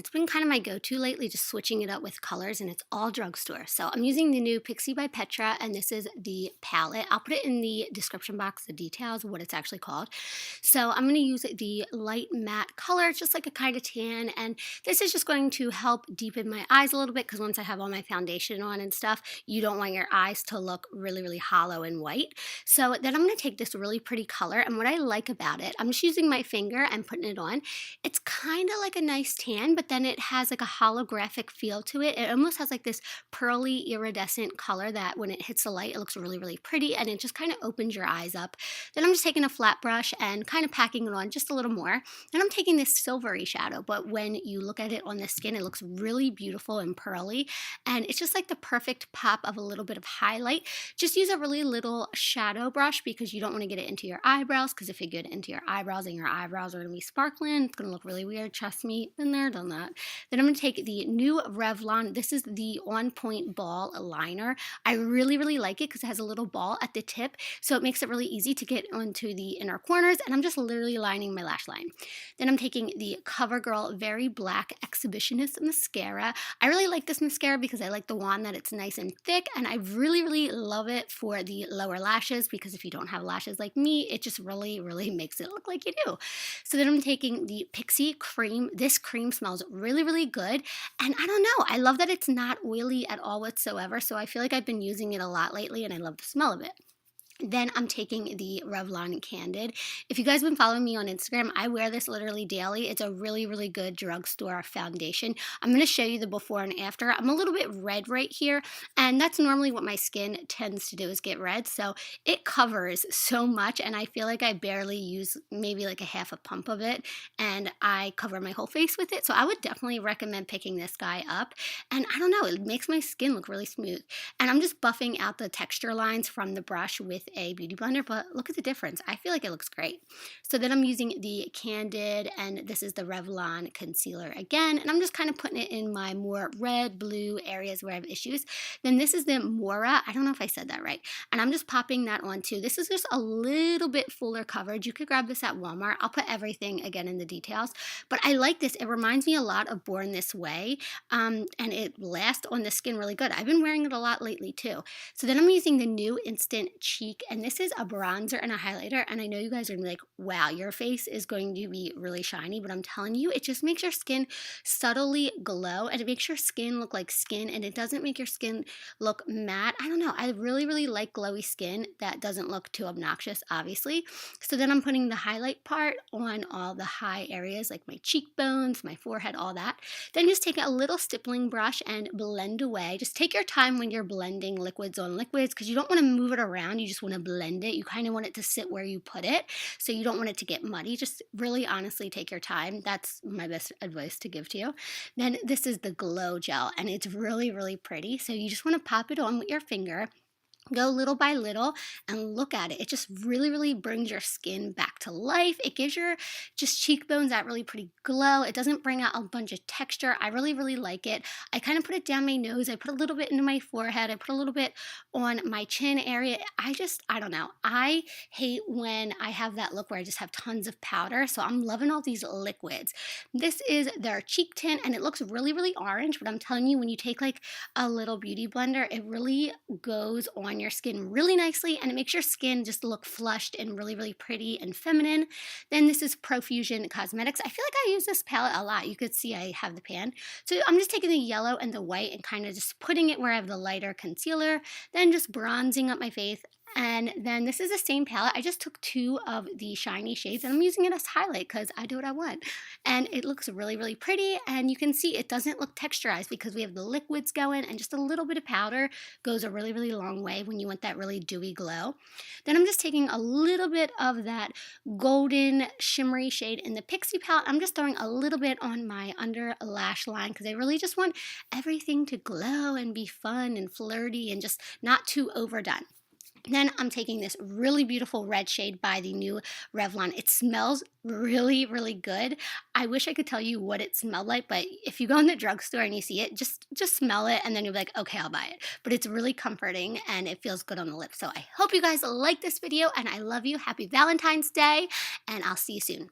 it's been kind of my go-to lately, just switching it up with colors, and it's all Drugstore. So I'm using the new Pixie by Petra, and this is the palette. I'll put it in the description box, the details of what it's actually called. So I'm going to use the light matte color. It's just like a kind of tan, and this is just going to help deepen my eyes a little bit, because once I have all my foundation on and stuff, you don't want your eyes to look really, really hollow and white. So then I'm going to take this really pretty color, and what I like about it, I'm just using my finger and putting it on. It's kind of like a nice tan, but then it has like a holographic feel to it. It almost has like this pearly iridescent color that when it hits the light, it looks really, really pretty, and it just kind of opens your eyes up. Then I'm just taking a flat brush and kind of packing it on just a little more. Then I'm taking this silvery shadow, but when you look at it on the skin, it looks really beautiful and pearly, and it's just like the perfect pop of a little bit of highlight. Just use a really little shadow brush, because you don't want to get it into your eyebrows, because if you get it into your eyebrows and your eyebrows are going to be sparkling, it's going to look really weird. Trust me, been there, done that. Then I'm going to take the new Revlon. This is the On Point Ball Liner. I really, really like it because it has a little ball at the tip, so it makes it really easy to get onto the inner corners, and I'm just literally lining my lash line. Then I'm taking the CoverGirl Very Black Exhibitionist Mascara. I really like this mascara because I like the wand that it's nice and thick, and I really, really love it for the lower lashes, because if you don't have lashes like me, it just really, really makes it look like you do. So then I'm taking the Pixie Cream. This cream smells really, really good, and I don't know, I love that it's not oily at all whatsoever, so I feel like I've been using it a lot lately, and I love the smell of it. Then I'm taking the Revlon Candid. If you guys have been following me on Instagram, I wear this literally daily. It's a really, really good drugstore foundation. I'm going to show you the before and after. I'm a little bit red right here, and that's normally what my skin tends to do, is get red. So it covers so much, and I feel like I barely use maybe like a half a pump of it, and I cover my whole face with it. So I would definitely recommend picking this guy up. And I don't know, it makes my skin look really smooth. And I'm just buffing out the texture lines from the brush with a beauty blender, but look at the difference. I feel like it looks great. So then I'm using the Candid, and this is the Revlon concealer again, and I'm just kind of putting it in my more red, blue areas where I have issues. Then this is the Mora. I don't know if I said that right. And I'm just popping that on too. This is just a little bit fuller coverage. You could grab this at Walmart. I'll put everything again in the details, but I like this. It reminds me a lot of Born This Way, and it lasts on the skin really good. I've been wearing it a lot lately too. So then I'm using the new Instant Cheek, and this is a bronzer and a highlighter, and I know you guys are gonna be like, wow, your face is going to be really shiny, but I'm telling you, it just makes your skin subtly glow, and it makes your skin look like skin, and it doesn't make your skin look matte. I don't know, I really, really like glowy skin that doesn't look too obnoxious, obviously. So then I'm putting the highlight part on all the high areas, like my cheekbones, my forehead, all that. Then just take a little stippling brush and blend away. Just take your time when you're blending liquids on liquids, because you don't want to move it around. You just want to blend it. You kind of want it to sit where you put it, so you don't want it to get muddy. Just really honestly take your time. That's my best advice to give to you. Then this is the Glow Gel, and it's really, really pretty. So you just want to pop it on with your finger. Go little by little and look at it. It just really, really brings your skin back to life. It gives your just cheekbones that really pretty glow. It doesn't bring out a bunch of texture. I really, really like it. I kind of put it down my nose. I put a little bit into my forehead. I put a little bit on my chin area. I don't know. I hate when I have that look where I just have tons of powder. So I'm loving all these liquids. This is their cheek tint, and it looks really, really orange, but I'm telling you, when you take like a little beauty blender, it really goes on your skin really nicely, and it makes your skin just look flushed and really, really pretty and feminine. Then this is Profusion Cosmetics. I feel like I use this palette a lot. You could see I have the pan. So I'm just taking the yellow and the white and kind of just putting it where I have the lighter concealer, then just bronzing up my face. And then this is the same palette. I just took two of the shiny shades, and I'm using it as highlight because I do what I want. And it looks really, really pretty, and you can see it doesn't look texturized because we have the liquids going, and just a little bit of powder goes a really, really long way when you want that really dewy glow. Then I'm just taking a little bit of that golden shimmery shade in the Pixie palette. I'm just throwing a little bit on my under lash line because I really just want everything to glow and be fun and flirty and just not too overdone. Then I'm taking this really beautiful red shade by the new Revlon. It smells really, really good. I wish I could tell you what it smelled like, but if you go in the drugstore and you see it, just smell it, and then you'll be like, okay, I'll buy it. But it's really comforting, and it feels good on the lips. So I hope you guys like this video, and I love you. Happy Valentine's Day, and I'll see you soon.